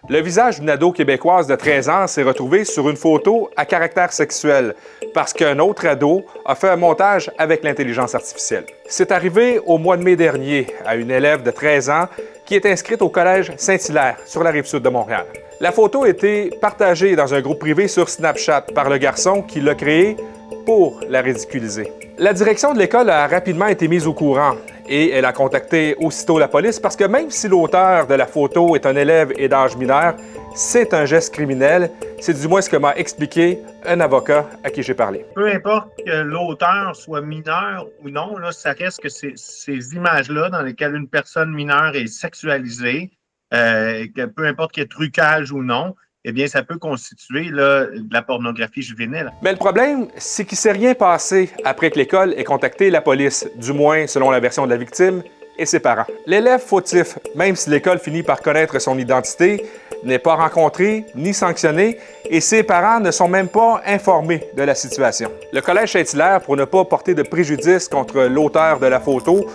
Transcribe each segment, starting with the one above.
Le visage d'une ado québécoise de 13 ans s'est retrouvé sur une photo à caractère sexuel parce qu'un autre ado a fait un montage avec l'intelligence artificielle. C'est arrivé au mois de mai dernier à une élève de 13 ans qui est inscrite au collège Saint-Hilaire sur la rive-sud de Montréal. La photo a été partagée dans un groupe privé sur Snapchat par le garçon qui l'a créé pour la ridiculiser. La direction de l'école a rapidement été mise au courant et elle a contacté aussitôt la police parce que même si l'auteur de la photo est un élève et d'âge mineur, c'est un geste criminel. C'est du moins ce que m'a expliqué un avocat à qui j'ai parlé. Peu importe que l'auteur soit mineur ou non, là, ça reste que ces images-là dans lesquelles une personne mineure est sexualisée, que peu importe qu'il y ait trucage ou non, eh bien, ça peut constituer là, de la pornographie juvénile. Mais le problème, c'est qu'il ne s'est rien passé après que l'école ait contacté la police, du moins selon la version de la victime et ses parents. L'élève fautif, même si l'école finit par connaître son identité, n'est pas rencontré ni sanctionné et ses parents ne sont même pas informés de la situation. Le Collège Saint-Hilaire, pour ne pas porter de préjudice contre l'auteur de la photo,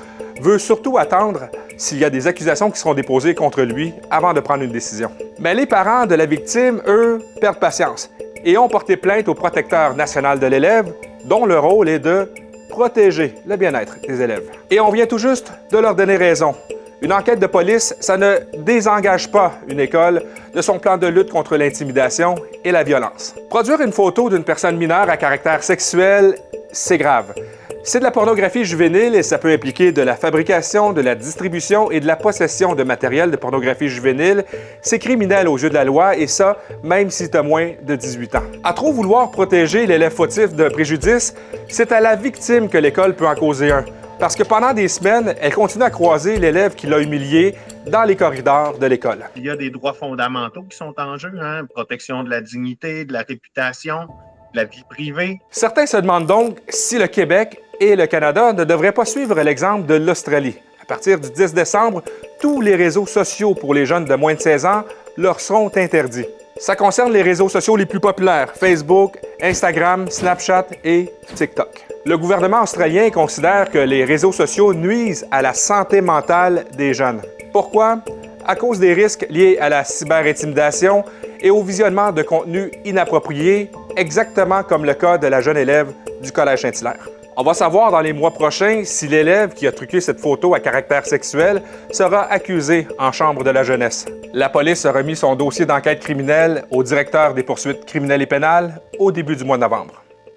veut surtout attendre s'il y a des accusations qui seront déposées contre lui avant de prendre une décision. Mais les parents de la victime, eux, perdent patience et ont porté plainte au protecteur national de l'élève, dont le rôle est de protéger le bien-être des élèves. Et on vient tout juste de leur donner raison. Une enquête de police, ça ne désengage pas une école de son plan de lutte contre l'intimidation et la violence. Produire une photo d'une personne mineure à caractère sexuel, c'est grave. C'est de la pornographie juvénile et ça peut impliquer de la fabrication, de la distribution et de la possession de matériel de pornographie juvénile. C'est criminel aux yeux de la loi et ça, même si tu as moins de 18 ans. À trop vouloir protéger l'élève fautif d'un préjudice, c'est à la victime que l'école peut en causer un. Parce que pendant des semaines, elle continue à croiser l'élève qui l'a humilié dans les corridors de l'école. Il y a des droits fondamentaux qui sont en jeu, hein? Protection de la dignité, de la réputation, de la vie privée. Certains se demandent donc si le Québec et le Canada ne devraient pas suivre l'exemple de l'Australie. À partir du 10 décembre, tous les réseaux sociaux pour les jeunes de moins de 16 ans leur seront interdits. Ça concerne les réseaux sociaux les plus populaires, Facebook, Instagram, Snapchat et TikTok. Le gouvernement australien considère que les réseaux sociaux nuisent à la santé mentale des jeunes. Pourquoi? À cause des risques liés à la cyberintimidation et au visionnement de contenus inappropriés, exactement comme le cas de la jeune élève du Collège Saint-Hilaire. On va savoir dans les mois prochains si l'élève qui a truqué cette photo à caractère sexuel sera accusé en chambre de la jeunesse. La police a remis son dossier d'enquête criminelle au directeur des poursuites criminelles et pénales au début du mois de novembre.